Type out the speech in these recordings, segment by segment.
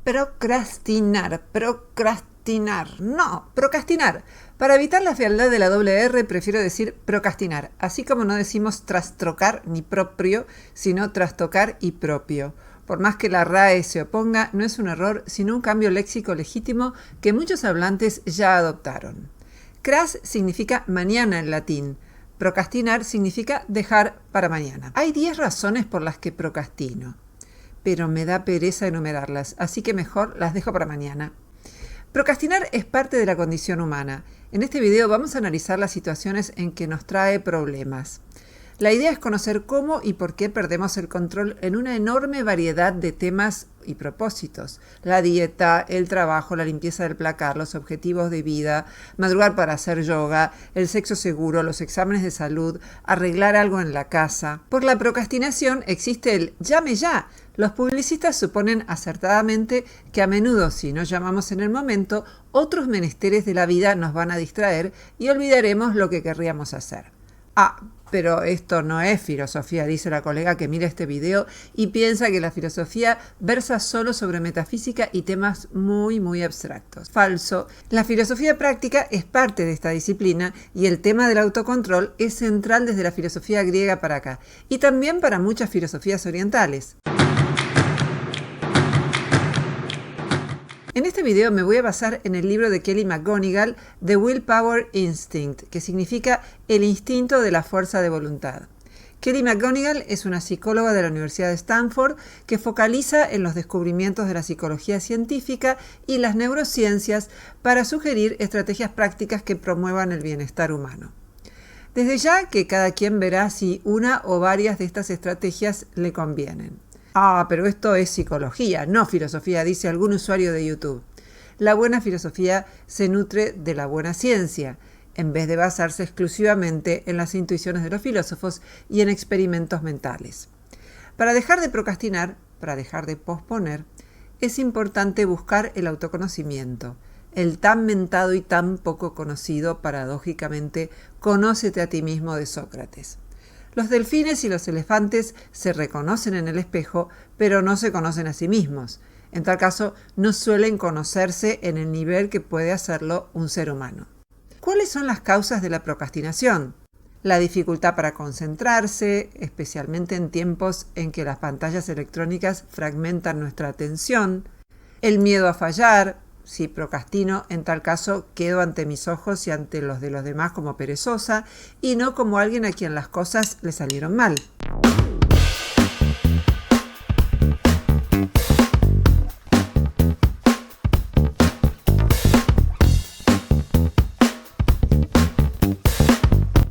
Procrastinar, procrastinar, no, procrastinar. Para evitar la fealdad de la doble R prefiero decir procrastinar, así como no decimos trastrocar ni propio, sino trastocar y propio. Por más que la RAE se oponga, no es un error, sino un cambio léxico legítimo que muchos hablantes ya adoptaron. Cras significa mañana en latín. Procrastinar significa dejar para mañana. Hay 10 razones por las que procrastino, pero me da pereza enumerarlas, así que mejor las dejo para mañana. Procrastinar es parte de la condición humana. En este video vamos a analizar las situaciones en que nos trae problemas. La idea es conocer cómo y por qué perdemos el control en una enorme variedad de temas y propósitos. La dieta, el trabajo, la limpieza del placar, los objetivos de vida, madrugar para hacer yoga, el sexo seguro, los exámenes de salud, arreglar algo en la casa. Por la procrastinación existe el llame ya. Los publicistas suponen acertadamente que a menudo, si no llamamos en el momento, otros menesteres de la vida nos van a distraer y olvidaremos lo que querríamos hacer. Pero esto no es filosofía, dice la colega que mira este video y piensa que la filosofía versa solo sobre metafísica y temas muy abstractos. Falso. La filosofía práctica es parte de esta disciplina y el tema del autocontrol es central desde la filosofía griega para acá y también para muchas filosofías orientales. En este video me voy a basar en el libro de Kelly McGonigal, The Willpower Instinct, que significa el instinto de la fuerza de voluntad. Kelly McGonigal es una psicóloga de la Universidad de Stanford que focaliza en los descubrimientos de la psicología científica y las neurociencias para sugerir estrategias prácticas que promuevan el bienestar humano. Desde ya que cada quien verá si una o varias de estas estrategias le convienen. Pero esto es psicología, no filosofía, dice algún usuario de YouTube. La buena filosofía se nutre de la buena ciencia, en vez de basarse exclusivamente en las intuiciones de los filósofos y en experimentos mentales. Para dejar de procrastinar, para dejar de posponer, es importante buscar el autoconocimiento. El tan mentado y tan poco conocido, paradójicamente, Conócete a ti mismo de Sócrates. Los delfines y los elefantes se reconocen en el espejo, pero no se conocen a sí mismos. En tal caso, no suelen conocerse en el nivel que puede hacerlo un ser humano. ¿Cuáles son las causas de la procrastinación? La dificultad para concentrarse, especialmente en tiempos en que las pantallas electrónicas fragmentan nuestra atención. El miedo a fallar. Si procrastino, en tal caso quedo ante mis ojos y ante los de los demás como perezosa y no como alguien a quien las cosas le salieron mal.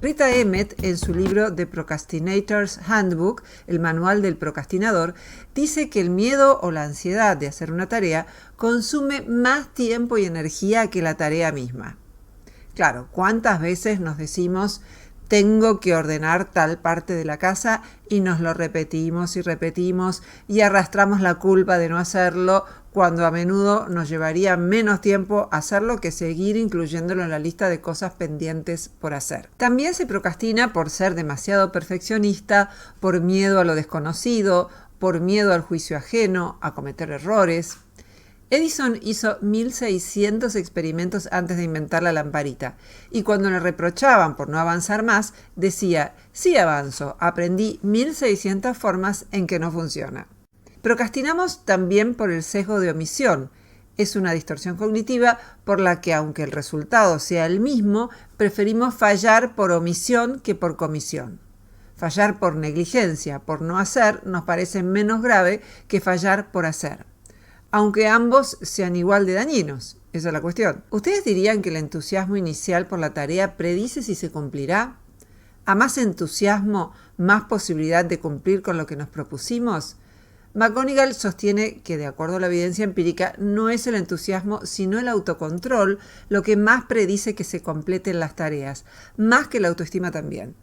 Rita Emmett, en su libro The Procrastinator's Handbook, el manual del procrastinador, dice que el miedo o la ansiedad de hacer una tarea consume más tiempo y energía que la tarea misma. Claro, ¿cuántas veces nos decimos tengo que ordenar tal parte de la casa y nos lo repetimos y arrastramos la culpa de no hacerlo cuando a menudo nos llevaría menos tiempo hacerlo que seguir incluyéndolo en la lista de cosas pendientes por hacer? También se procrastina por ser demasiado perfeccionista, por miedo a lo desconocido, por miedo al juicio ajeno, a cometer errores. Edison hizo 1600 experimentos antes de inventar la lamparita y cuando le reprochaban por no avanzar más, decía, sí avanzo, aprendí 1600 formas en que no funciona. Procrastinamos también por el sesgo de omisión. Es una distorsión cognitiva por la que, aunque el resultado sea el mismo, preferimos fallar por omisión que por comisión. Fallar por negligencia, por no hacer, nos parece menos grave que fallar por hacer, aunque ambos sean igual de dañinos. Esa es la cuestión. ¿Ustedes dirían que el entusiasmo inicial por la tarea predice si se cumplirá? ¿A más entusiasmo, más posibilidad de cumplir con lo que nos propusimos? McGonigal sostiene que, de acuerdo a la evidencia empírica, no es el entusiasmo, sino el autocontrol lo que más predice que se completen las tareas, más que la autoestima también.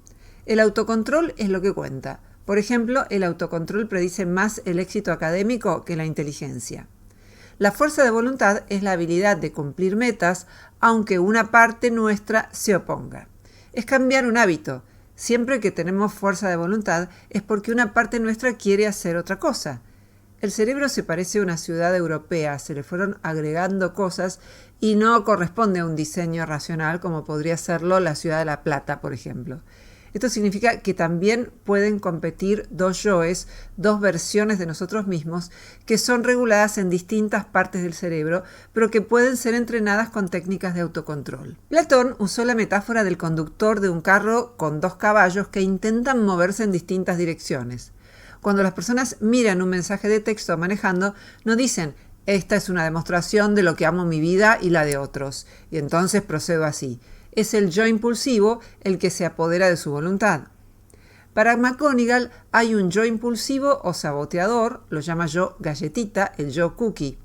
El autocontrol es lo que cuenta. Por ejemplo, el autocontrol predice más el éxito académico que la inteligencia. La fuerza de voluntad es la habilidad de cumplir metas, aunque una parte nuestra se oponga. Es cambiar un hábito. Siempre que tenemos fuerza de voluntad es porque una parte nuestra quiere hacer otra cosa. El cerebro se parece a una ciudad europea, se le fueron agregando cosas y no corresponde a un diseño racional como podría serlo la ciudad de La Plata, por ejemplo. Esto significa que también pueden competir dos yoes, dos versiones de nosotros mismos, que son reguladas en distintas partes del cerebro, pero que pueden ser entrenadas con técnicas de autocontrol. Platón usó la metáfora del conductor de un carro con dos caballos que intentan moverse en distintas direcciones. Cuando las personas miran un mensaje de texto manejando, no dicen: esta es una demostración de lo que amo mi vida y la de otros, y entonces procedo así. Es el yo impulsivo el que se apodera de su voluntad. Para McGonigal hay un yo impulsivo o saboteador, lo llama yo galletita, el yo cookie.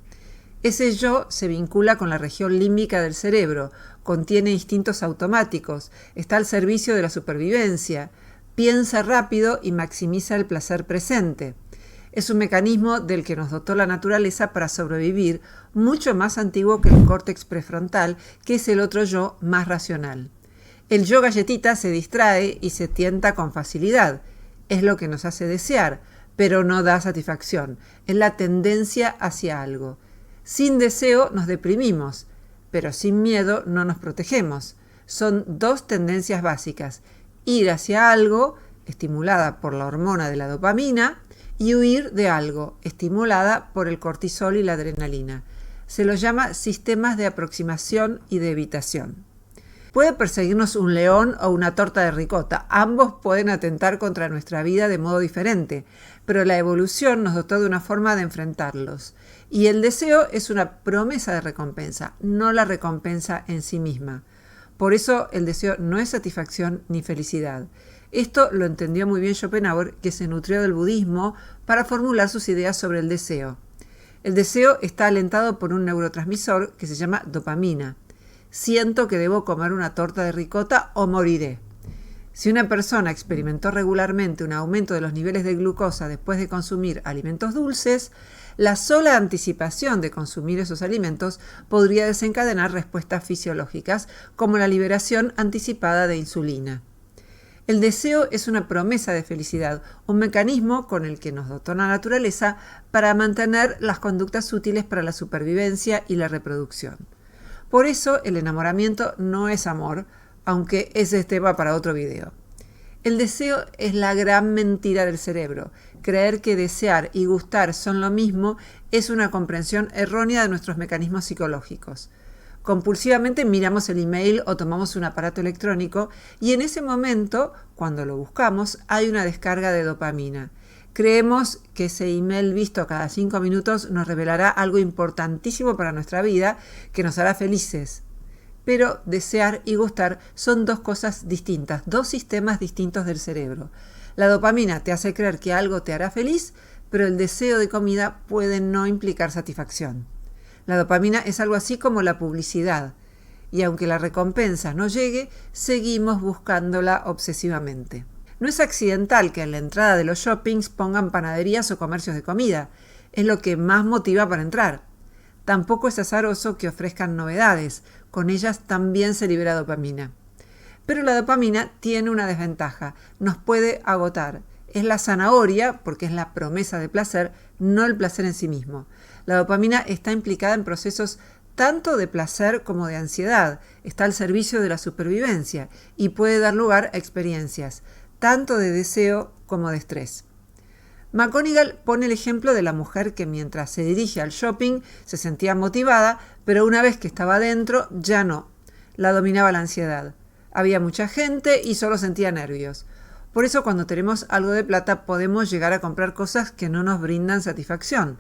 Ese yo se vincula con la región límbica del cerebro, contiene instintos automáticos, está al servicio de la supervivencia, piensa rápido y maximiza el placer presente. Es un mecanismo del que nos dotó la naturaleza para sobrevivir, mucho más antiguo que el córtex prefrontal, que es el otro yo más racional. El yo galletita se distrae y se tienta con facilidad. Es lo que nos hace desear, pero no da satisfacción. Es la tendencia hacia algo. Sin deseo nos deprimimos, pero sin miedo no nos protegemos. Son dos tendencias básicas: ir hacia algo, estimulada por la hormona de la dopamina, y huir de algo, estimulada por el cortisol y la adrenalina. Se los llama sistemas de aproximación y de evitación. Puede perseguirnos un león o una torta de ricota. Ambos pueden atentar contra nuestra vida de modo diferente, pero la evolución nos dotó de una forma de enfrentarlos. Y el deseo es una promesa de recompensa, no la recompensa en sí misma. Por eso el deseo no es satisfacción ni felicidad. Esto lo entendió muy bien Schopenhauer, que se nutrió del budismo para formular sus ideas sobre el deseo. El deseo está alentado por un neurotransmisor que se llama dopamina. Siento que debo comer una torta de ricota o moriré. Si una persona experimentó regularmente un aumento de los niveles de glucosa después de consumir alimentos dulces, la sola anticipación de consumir esos alimentos podría desencadenar respuestas fisiológicas, como la liberación anticipada de insulina. El deseo es una promesa de felicidad, un mecanismo con el que nos dotó la naturaleza para mantener las conductas útiles para la supervivencia y la reproducción. Por eso el enamoramiento no es amor, aunque ese es tema para otro video. El deseo es la gran mentira del cerebro. Creer que desear y gustar son lo mismo es una comprensión errónea de nuestros mecanismos psicológicos. Compulsivamente miramos el email o tomamos un aparato electrónico y en ese momento, cuando lo buscamos, hay una descarga de dopamina. Creemos que ese email visto cada 5 minutos nos revelará algo importantísimo para nuestra vida que nos hará felices. Pero desear y gustar son dos cosas distintas, dos sistemas distintos del cerebro. La dopamina te hace creer que algo te hará feliz, pero el deseo de comida puede no implicar satisfacción. La dopamina es algo así como la publicidad, y aunque la recompensa no llegue, seguimos buscándola obsesivamente. No es accidental que en la entrada de los shoppings pongan panaderías o comercios de comida, es lo que más motiva para entrar. Tampoco es azaroso que ofrezcan novedades, con ellas también se libera dopamina. Pero la dopamina tiene una desventaja, nos puede agotar. Es la zanahoria, porque es la promesa de placer, no el placer en sí mismo. La dopamina está implicada en procesos tanto de placer como de ansiedad, está al servicio de la supervivencia y puede dar lugar a experiencias, tanto de deseo como de estrés. McGonigal pone el ejemplo de la mujer que mientras se dirige al shopping se sentía motivada, pero una vez que estaba dentro ya no, la dominaba la ansiedad. Había mucha gente y solo sentía nervios. Por eso cuando tenemos algo de plata podemos llegar a comprar cosas que no nos brindan satisfacción.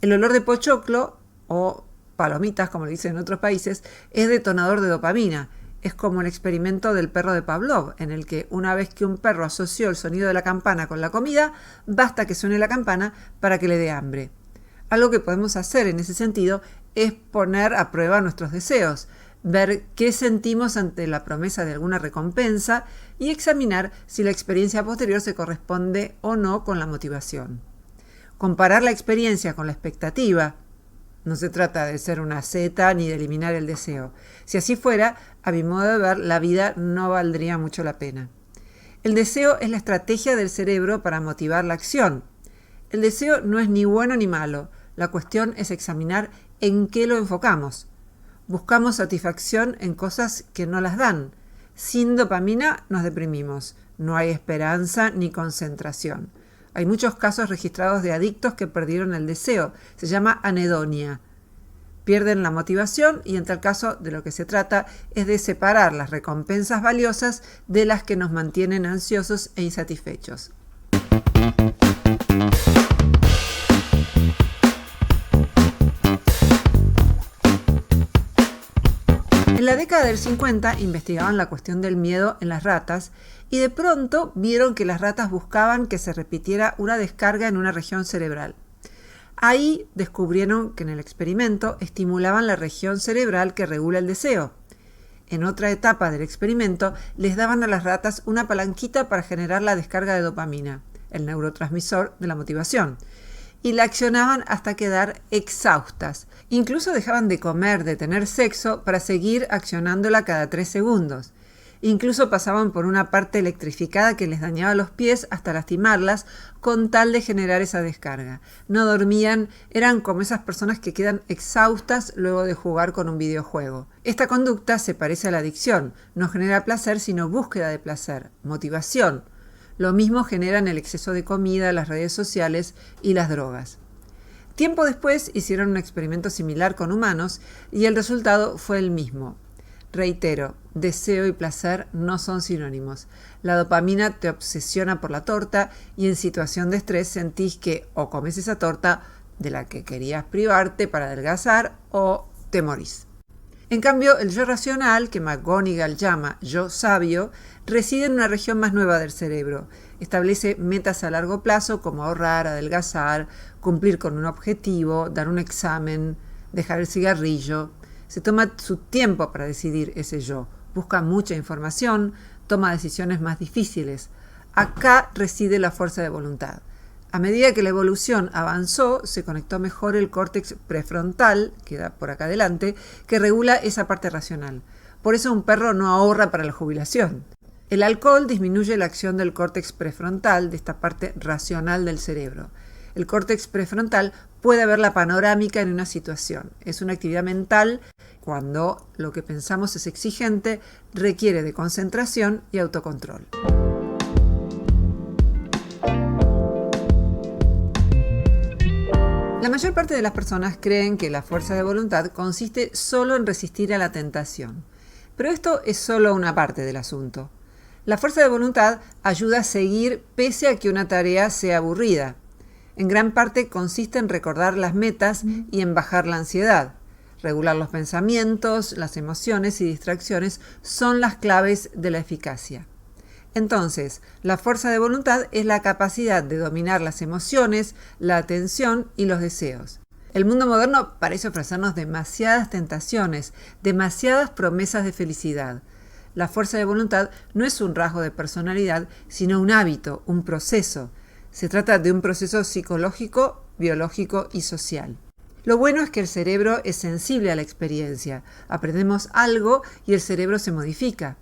El olor de pochoclo, o palomitas como le dicen en otros países, es detonador de dopamina. Es como el experimento del perro de Pavlov, en el que una vez que un perro asoció el sonido de la campana con la comida, basta que suene la campana para que le dé hambre. Algo que podemos hacer en ese sentido es poner a prueba nuestros deseos, ver qué sentimos ante la promesa de alguna recompensa y examinar si la experiencia posterior se corresponde o no con la motivación. Comparar la experiencia con la expectativa. No se trata de ser una zeta ni de eliminar el deseo. Si así fuera, a mi modo de ver, la vida no valdría mucho la pena. El deseo es la estrategia del cerebro para motivar la acción. El deseo no es ni bueno ni malo. La cuestión es examinar en qué lo enfocamos. Buscamos satisfacción en cosas que no las dan. Sin dopamina nos deprimimos. No hay esperanza ni concentración. Hay muchos casos registrados de adictos que perdieron el deseo. Se llama anedonia. Pierden la motivación y en tal caso de lo que se trata es de separar las recompensas valiosas de las que nos mantienen ansiosos e insatisfechos. En la década del 50 investigaban la cuestión del miedo en las ratas y de pronto vieron que las ratas buscaban que se repitiera una descarga en una región cerebral. Ahí descubrieron que en el experimento estimulaban la región cerebral que regula el deseo. En otra etapa del experimento les daban a las ratas una palanquita para generar la descarga de dopamina, el neurotransmisor de la motivación, y la accionaban hasta quedar exhaustas. Incluso dejaban de comer, de tener sexo, para seguir accionándola cada 3 segundos. Incluso pasaban por una parte electrificada que les dañaba los pies hasta lastimarlas con tal de generar esa descarga. No dormían, eran como esas personas que quedan exhaustas luego de jugar con un videojuego. Esta conducta se parece a la adicción. No genera placer, sino búsqueda de placer, motivación. Lo mismo generan el exceso de comida, las redes sociales y las drogas. Tiempo después hicieron un experimento similar con humanos y el resultado fue el mismo. Reitero, deseo y placer no son sinónimos. La dopamina te obsesiona por la torta y en situación de estrés sentís que o comes esa torta de la que querías privarte para adelgazar o te morís. En cambio, el yo racional, que McGonigal llama yo sabio, reside en una región más nueva del cerebro. Establece metas a largo plazo como ahorrar, adelgazar, cumplir con un objetivo, dar un examen, dejar el cigarrillo. Se toma su tiempo para decidir ese yo. Busca mucha información, toma decisiones más difíciles. Acá reside la fuerza de voluntad. A medida que la evolución avanzó, se conectó mejor el córtex prefrontal, que da por acá adelante, que regula esa parte racional. Por eso un perro no ahorra para la jubilación. El alcohol disminuye la acción del córtex prefrontal, de esta parte racional del cerebro. El córtex prefrontal puede ver la panorámica en una situación. Es una actividad mental cuando lo que pensamos es exigente, requiere de concentración y autocontrol. La mayor parte de las personas creen que la fuerza de voluntad consiste solo en resistir a la tentación. Pero esto es solo una parte del asunto. La fuerza de voluntad ayuda a seguir pese a que una tarea sea aburrida. En gran parte consiste en recordar las metas y en bajar la ansiedad. Regular los pensamientos, las emociones y distracciones son las claves de la eficacia. Entonces, la fuerza de voluntad es la capacidad de dominar las emociones, la atención y los deseos. El mundo moderno parece ofrecernos demasiadas tentaciones, demasiadas promesas de felicidad. La fuerza de voluntad no es un rasgo de personalidad, sino un hábito, un proceso. Se trata de un proceso psicológico, biológico y social. Lo bueno es que el cerebro es sensible a la experiencia. Aprendemos algo y el cerebro se modifica.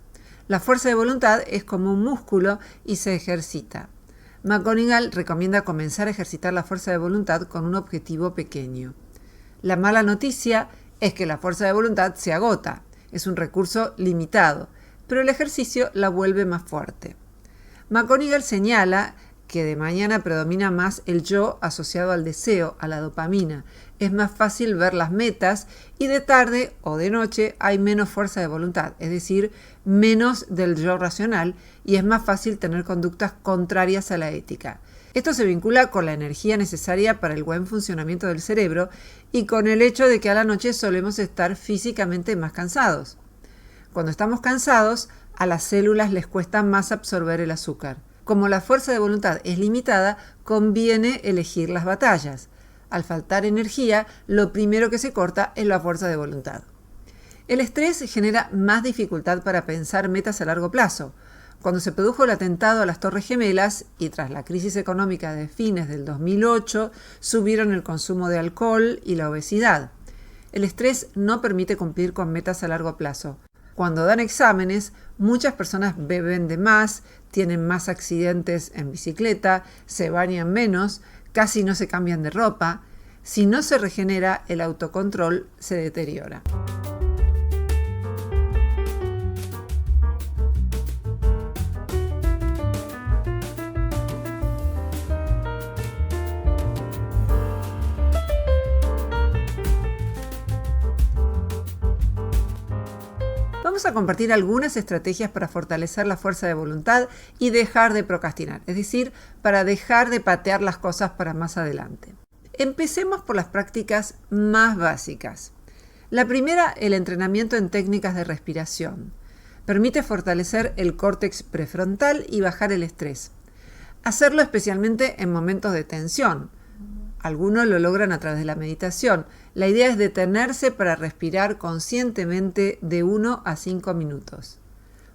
La fuerza de voluntad es como un músculo y se ejercita. McGonigal recomienda comenzar a ejercitar la fuerza de voluntad con un objetivo pequeño. La mala noticia es que la fuerza de voluntad se agota. Es un recurso limitado, pero el ejercicio la vuelve más fuerte. McGonigal señala que de mañana predomina más el yo asociado al deseo, a la dopamina. Es más fácil ver las metas y de tarde o de noche hay menos fuerza de voluntad, es decir, menos del yo racional y es más fácil tener conductas contrarias a la ética. Esto se vincula con la energía necesaria para el buen funcionamiento del cerebro y con el hecho de que a la noche solemos estar físicamente más cansados. Cuando estamos cansados, a las células les cuesta más absorber el azúcar. Como la fuerza de voluntad es limitada, conviene elegir las batallas. Al faltar energía, lo primero que se corta es la fuerza de voluntad. El estrés genera más dificultad para pensar metas a largo plazo. Cuando se produjo el atentado a las Torres Gemelas y tras la crisis económica de fines del 2008, subieron el consumo de alcohol y la obesidad. El estrés no permite cumplir con metas a largo plazo. Cuando dan exámenes, muchas personas beben de más, tienen más accidentes en bicicleta, se bañan menos, casi no se cambian de ropa. Si no se regenera, el autocontrol se deteriora. Vamos a compartir algunas estrategias para fortalecer la fuerza de voluntad y dejar de procrastinar, es decir, para dejar de patear las cosas para más adelante. Empecemos por las prácticas más básicas. La primera, el entrenamiento en técnicas de respiración. Permite fortalecer el córtex prefrontal y bajar el estrés. Hacerlo especialmente en momentos de tensión. Algunos lo logran a través de la meditación. La idea es detenerse para respirar conscientemente de 1 a 5 minutos.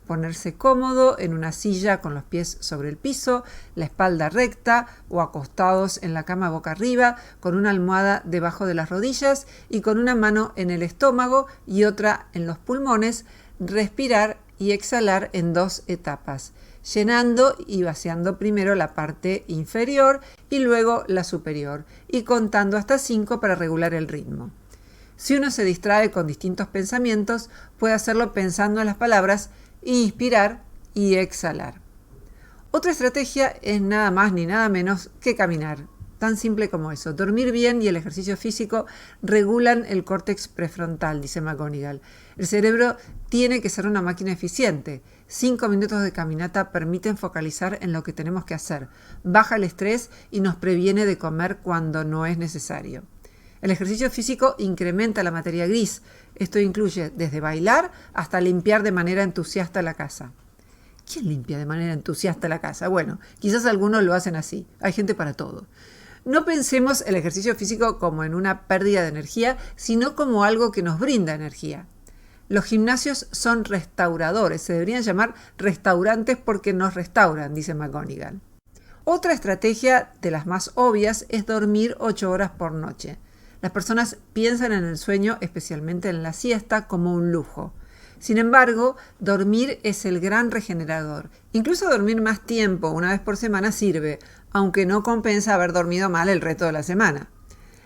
Ponerse cómodo en una silla con los pies sobre el piso, la espalda recta o acostados en la cama boca arriba, con una almohada debajo de las rodillas y con una mano en el estómago y otra en los pulmones. Respirar y exhalar en 2 etapas, llenando y vaciando primero la parte inferior y luego la superior, y contando hasta 5 para regular el ritmo. Si uno se distrae con distintos pensamientos, puede hacerlo pensando en las palabras inspirar y exhalar. Otra estrategia es nada más ni nada menos que caminar. Tan simple como eso. Dormir bien y el ejercicio físico regulan el córtex prefrontal, dice McGonigal. El cerebro tiene que ser una máquina eficiente. 5 minutos de caminata permiten focalizar en lo que tenemos que hacer. Baja el estrés y nos previene de comer cuando no es necesario. El ejercicio físico incrementa la materia gris. Esto incluye desde bailar hasta limpiar de manera entusiasta la casa. ¿Quién limpia de manera entusiasta la casa? Bueno, quizás algunos lo hacen así. Hay gente para todo. No pensemos el ejercicio físico como en una pérdida de energía, sino como algo que nos brinda energía. Los gimnasios son restauradores, se deberían llamar restaurantes porque nos restauran, dice McGonigal. Otra estrategia de las más obvias es dormir 8 horas por noche. Las personas piensan en el sueño, especialmente en la siesta, como un lujo. Sin embargo, dormir es el gran regenerador. Incluso dormir más tiempo, una vez por semana, sirve, aunque no compensa haber dormido mal el resto de la semana.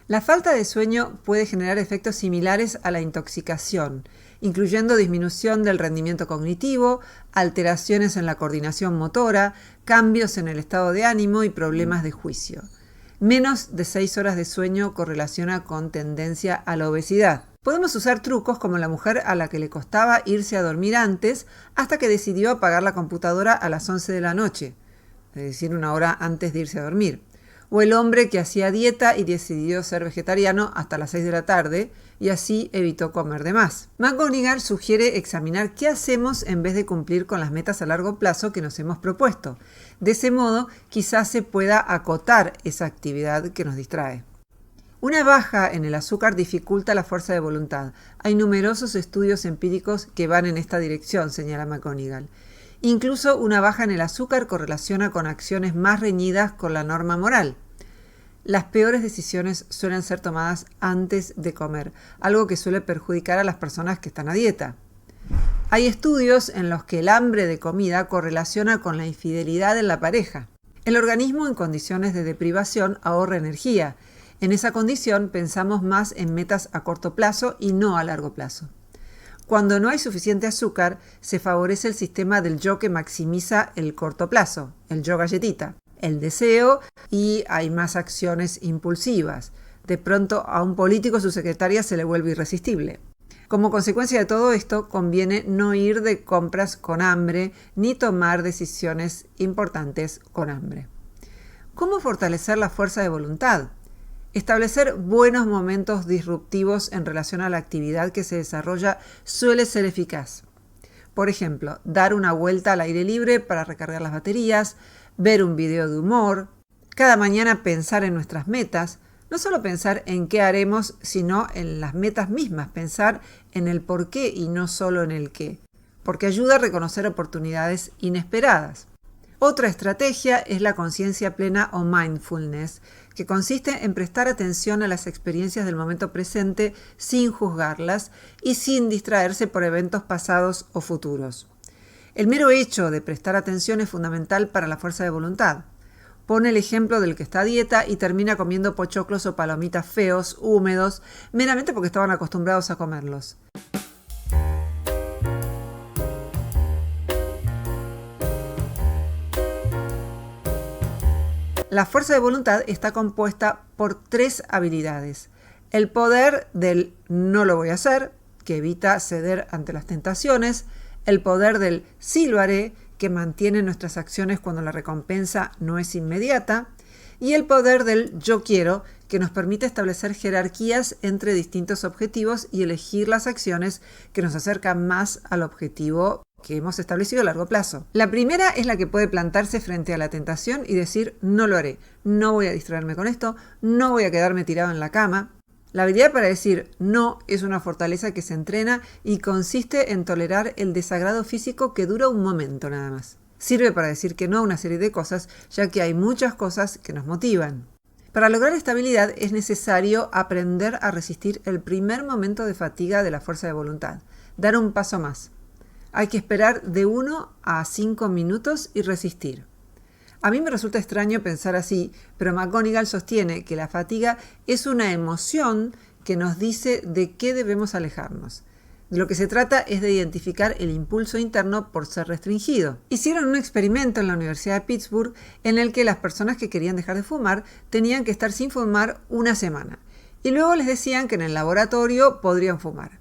La falta de sueño puede generar efectos similares a la intoxicación, incluyendo disminución del rendimiento cognitivo, alteraciones en la coordinación motora, cambios en el estado de ánimo y problemas de juicio. Menos de 6 horas de sueño correlaciona con tendencia a la obesidad. Podemos usar trucos como la mujer a la que le costaba irse a dormir antes hasta que decidió apagar la computadora a las 11 de la noche, es decir, 1 hora antes de irse a dormir. O el hombre que hacía dieta y decidió ser vegetariano hasta las 6 de la tarde y así evitó comer de más. McGonigal sugiere examinar qué hacemos en vez de cumplir con las metas a largo plazo que nos hemos propuesto. De ese modo, quizás se pueda acotar esa actividad que nos distrae. Una baja en el azúcar dificulta la fuerza de voluntad. Hay numerosos estudios empíricos que van en esta dirección, señala McGonigal. Incluso una baja en el azúcar correlaciona con acciones más reñidas con la norma moral. Las peores decisiones suelen ser tomadas antes de comer, algo que suele perjudicar a las personas que están a dieta. Hay estudios en los que el hambre de comida correlaciona con la infidelidad en la pareja. El organismo en condiciones de deprivación ahorra energía. En esa condición pensamos más en metas a corto plazo y no a largo plazo. Cuando no hay suficiente azúcar, se favorece el sistema del yo que maximiza el corto plazo, el yo galletita, el deseo, y hay más acciones impulsivas. De pronto a un político su secretaria se le vuelve irresistible. Como consecuencia de todo esto, conviene no ir de compras con hambre ni tomar decisiones importantes con hambre. ¿Cómo fortalecer la fuerza de voluntad? Establecer buenos momentos disruptivos en relación a la actividad que se desarrolla suele ser eficaz. Por ejemplo, dar una vuelta al aire libre para recargar las baterías, ver un video de humor, cada mañana pensar en nuestras metas, no solo pensar en qué haremos, sino en las metas mismas, pensar en el por qué y no solo en el qué, porque ayuda a reconocer oportunidades inesperadas. Otra estrategia es la conciencia plena o mindfulness, que consiste en prestar atención a las experiencias del momento presente sin juzgarlas y sin distraerse por eventos pasados o futuros. El mero hecho de prestar atención es fundamental para la fuerza de voluntad. Pone el ejemplo del que está a dieta y termina comiendo pochoclos o palomitas feos, húmedos, meramente porque estaban acostumbrados a comerlos. La fuerza de voluntad está compuesta por 3 habilidades. El poder del no lo voy a hacer, que evita ceder ante las tentaciones. El poder del sí lo haré, que mantiene nuestras acciones cuando la recompensa no es inmediata. Y el poder del yo quiero, que nos permite establecer jerarquías entre distintos objetivos y elegir las acciones que nos acercan más al objetivo que hemos establecido a largo plazo. La primera es la que puede plantarse frente a la tentación y decir no lo haré, no voy a distraerme con esto, no voy a quedarme tirado en la cama. La habilidad para decir no es una fortaleza que se entrena y consiste en tolerar el desagrado físico que dura un momento nada más. Sirve para decir que no a una serie de cosas, ya que hay muchas cosas que nos motivan. Para lograr esta habilidad es necesario aprender a resistir el primer momento de fatiga de la fuerza de voluntad, dar un paso más. Hay que esperar de 1 a 5 minutos y resistir. A mí me resulta extraño pensar así, pero McGonigal sostiene que la fatiga es una emoción que nos dice de qué debemos alejarnos. De lo que se trata es de identificar el impulso interno por ser restringido. Hicieron un experimento en la Universidad de Pittsburgh en el que las personas que querían dejar de fumar tenían que estar sin fumar una semana. Y luego les decían que en el laboratorio podrían fumar.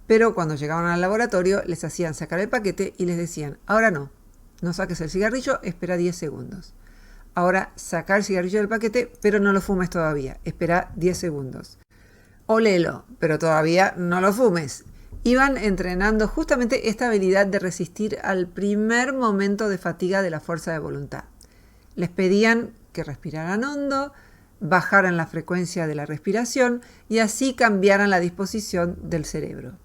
Pero cuando llegaban al laboratorio les hacían sacar el paquete y les decían, ahora no saques el cigarrillo, espera 10 segundos. Ahora saca el cigarrillo del paquete, pero no lo fumes todavía, espera 10 segundos. Olelo, pero todavía no lo fumes. Iban entrenando justamente esta habilidad de resistir al primer momento de fatiga de la fuerza de voluntad. Les pedían que respiraran hondo, bajaran la frecuencia de la respiración y así cambiaran la disposición del cerebro.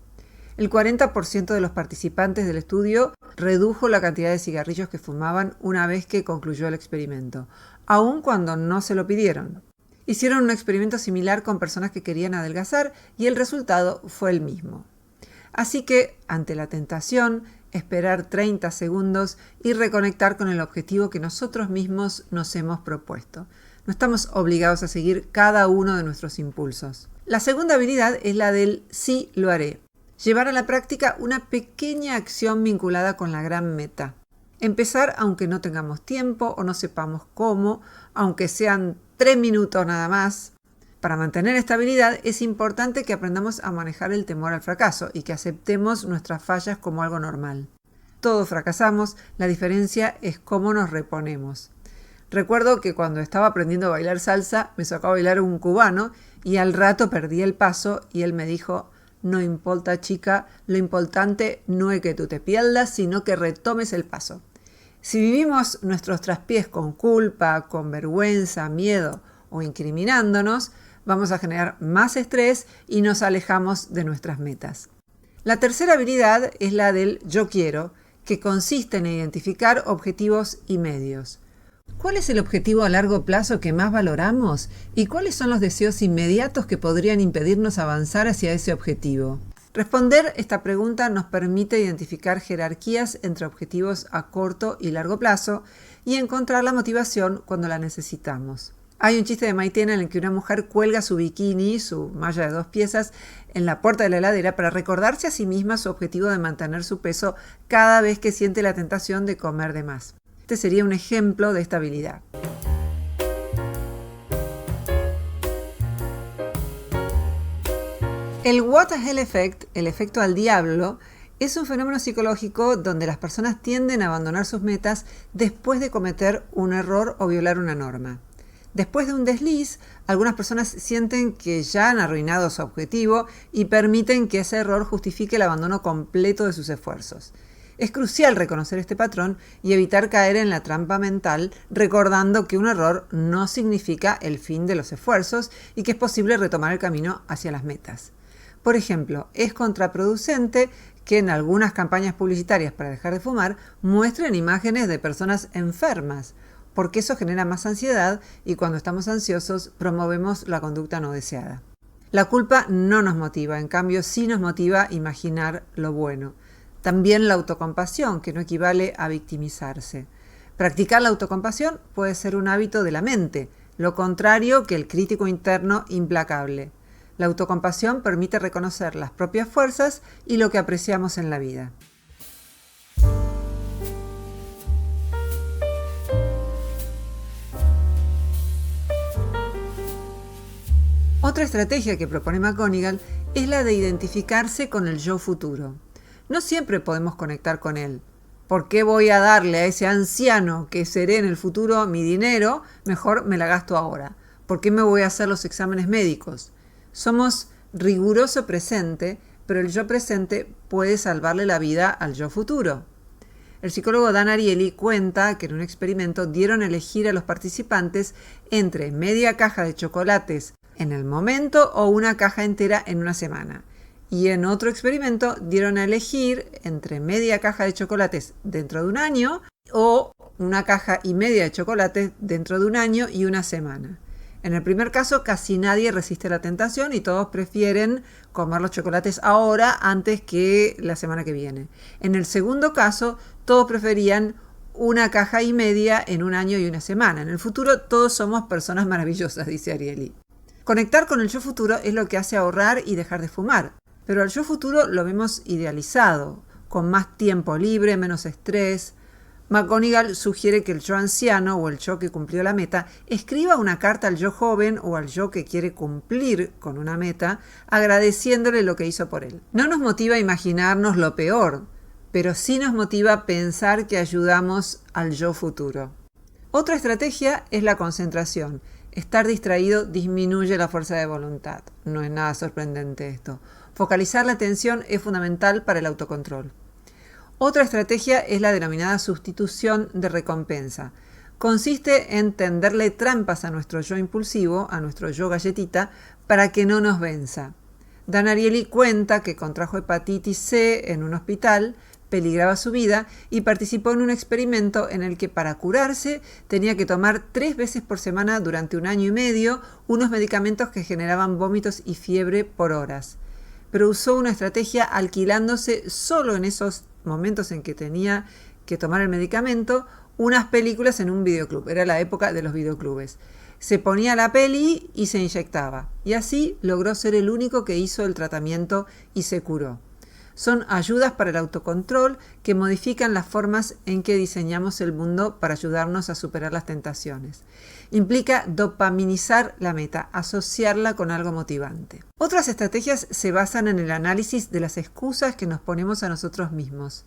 El 40% de los participantes del estudio redujo la cantidad de cigarrillos que fumaban una vez que concluyó el experimento, aun cuando no se lo pidieron. Hicieron un experimento similar con personas que querían adelgazar y el resultado fue el mismo. Así que, ante la tentación, esperar 30 segundos y reconectar con el objetivo que nosotros mismos nos hemos propuesto. No estamos obligados a seguir cada uno de nuestros impulsos. La segunda habilidad es la del sí lo haré. Llevar a la práctica una pequeña acción vinculada con la gran meta. Empezar aunque no tengamos tiempo o no sepamos cómo, aunque sean 3 minutos nada más. Para mantener esta habilidad es importante que aprendamos a manejar el temor al fracaso y que aceptemos nuestras fallas como algo normal. Todos fracasamos, la diferencia es cómo nos reponemos. Recuerdo que cuando estaba aprendiendo a bailar salsa me sacó a bailar un cubano y al rato perdí el paso y él me dijo: no importa, chica, lo importante no es que tú te pierdas, sino que retomes el paso. Si vivimos nuestros traspiés con culpa, con vergüenza, miedo o incriminándonos, vamos a generar más estrés y nos alejamos de nuestras metas. La tercera habilidad es la del yo quiero, que consiste en identificar objetivos y medios. ¿Cuál es el objetivo a largo plazo que más valoramos? ¿Y cuáles son los deseos inmediatos que podrían impedirnos avanzar hacia ese objetivo? Responder esta pregunta nos permite identificar jerarquías entre objetivos a corto y largo plazo y encontrar la motivación cuando la necesitamos. Hay un chiste de Maitena en el que una mujer cuelga su bikini, su malla de 2 piezas, en la puerta de la heladera para recordarse a sí misma su objetivo de mantener su peso cada vez que siente la tentación de comer de más. Este sería un ejemplo de esta habilidad. El What the Hell Effect, el efecto al diablo, es un fenómeno psicológico donde las personas tienden a abandonar sus metas después de cometer un error o violar una norma. Después de un desliz, algunas personas sienten que ya han arruinado su objetivo y permiten que ese error justifique el abandono completo de sus esfuerzos. Es crucial reconocer este patrón y evitar caer en la trampa mental, recordando que un error no significa el fin de los esfuerzos y que es posible retomar el camino hacia las metas. Por ejemplo, es contraproducente que en algunas campañas publicitarias para dejar de fumar muestren imágenes de personas enfermas, porque eso genera más ansiedad y cuando estamos ansiosos promovemos la conducta no deseada. La culpa no nos motiva, en cambio sí nos motiva imaginar lo bueno. También la autocompasión, que no equivale a victimizarse. Practicar la autocompasión puede ser un hábito de la mente, lo contrario que el crítico interno implacable. La autocompasión permite reconocer las propias fuerzas y lo que apreciamos en la vida. Otra estrategia que propone McGonigal es la de identificarse con el yo futuro. No siempre podemos conectar con él. ¿Por qué voy a darle a ese anciano que seré en el futuro mi dinero? Mejor me la gasto ahora. ¿Por qué me voy a hacer los exámenes médicos? Somos riguroso presente, pero el yo presente puede salvarle la vida al yo futuro. El psicólogo Dan Ariely cuenta que en un experimento dieron a elegir a los participantes entre media caja de chocolates en el momento o una caja entera en una semana. Y en otro experimento dieron a elegir entre media caja de chocolates dentro de un año o una caja y media de chocolates dentro de un año y una semana. En el primer caso casi nadie resiste la tentación y todos prefieren comer los chocolates ahora antes que la semana que viene. En el segundo caso todos preferían una caja y media en un año y una semana. En el futuro todos somos personas maravillosas, dice Ariely. Conectar con el yo futuro es lo que hace ahorrar y dejar de fumar. Pero al yo futuro lo vemos idealizado, con más tiempo libre, menos estrés. McGonigal sugiere que el yo anciano o el yo que cumplió la meta escriba una carta al yo joven o al yo que quiere cumplir con una meta, agradeciéndole lo que hizo por él. No nos motiva a imaginarnos lo peor, pero sí nos motiva a pensar que ayudamos al yo futuro. Otra estrategia es la concentración. Estar distraído disminuye la fuerza de voluntad. No es nada sorprendente esto. Focalizar la atención es fundamental para el autocontrol. Otra estrategia es la denominada sustitución de recompensa. Consiste en tenderle trampas a nuestro yo impulsivo, a nuestro yo galletita, para que no nos venza. Dan Ariely cuenta que contrajo hepatitis C en un hospital, peligraba su vida y participó en un experimento en el que para curarse tenía que tomar 3 veces por semana durante 1 año y medio unos medicamentos que generaban vómitos y fiebre por horas. Pero usó una estrategia alquilándose solo en esos momentos en que tenía que tomar el medicamento unas películas en un videoclub. Era la época de los videoclubes. Se ponía la peli y se inyectaba. Y así logró ser el único que hizo el tratamiento y se curó. Son ayudas para el autocontrol que modifican las formas en que diseñamos el mundo para ayudarnos a superar las tentaciones. Implica dopaminizar la meta, asociarla con algo motivante. Otras estrategias se basan en el análisis de las excusas que nos ponemos a nosotros mismos.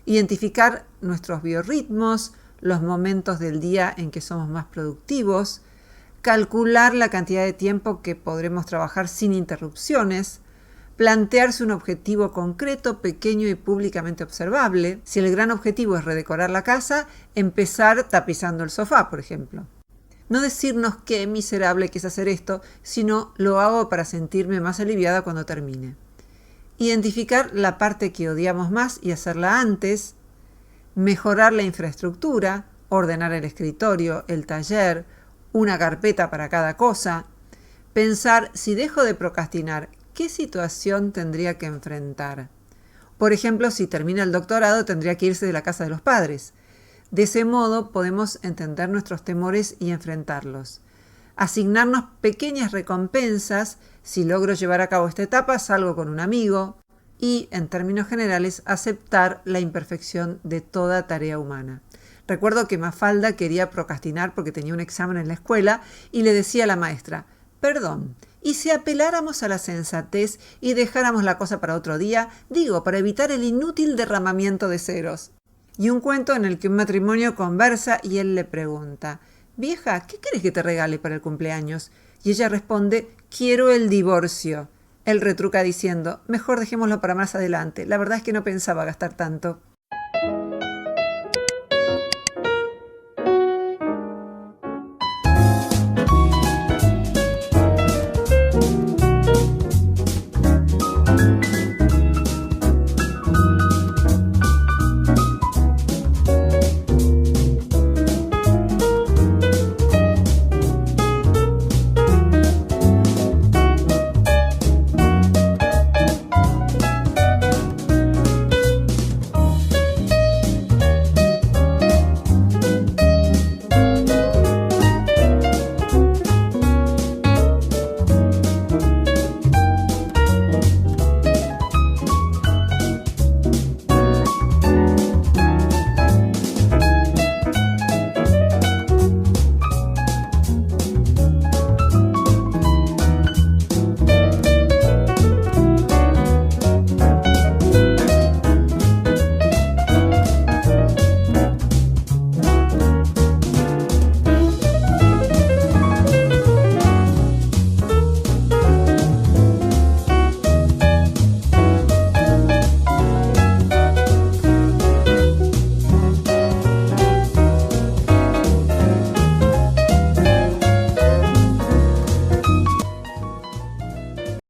Identificar nuestros biorritmos, los momentos del día en que somos más productivos, calcular la cantidad de tiempo que podremos trabajar sin interrupciones, plantearse un objetivo concreto, pequeño y públicamente observable. Si el gran objetivo es redecorar la casa, empezar tapizando el sofá, por ejemplo. No decirnos qué miserable que es hacer esto, sino lo hago para sentirme más aliviada cuando termine. Identificar la parte que odiamos más y hacerla antes. Mejorar la infraestructura, ordenar el escritorio, el taller, una carpeta para cada cosa. Pensar, si dejo de procrastinar, ¿qué situación tendría que enfrentar? Por ejemplo, si termina el doctorado, tendría que irse de la casa de los padres. De ese modo podemos entender nuestros temores y enfrentarlos. Asignarnos pequeñas recompensas. Si logro llevar a cabo esta etapa, salgo con un amigo. Y, en términos generales, aceptar la imperfección de toda tarea humana. Recuerdo que Mafalda quería procrastinar porque tenía un examen en la escuela y le decía a la maestra: «Perdón, ¿y si apeláramos a la sensatez y dejáramos la cosa para otro día? Digo, para evitar el inútil derramamiento de ceros». Y un cuento en el que un matrimonio conversa y él le pregunta: «Vieja, ¿qué querés que te regale para el cumpleaños?». Y ella responde: «Quiero el divorcio». Él retruca diciendo: «Mejor dejémoslo para más adelante. La verdad es que no pensaba gastar tanto».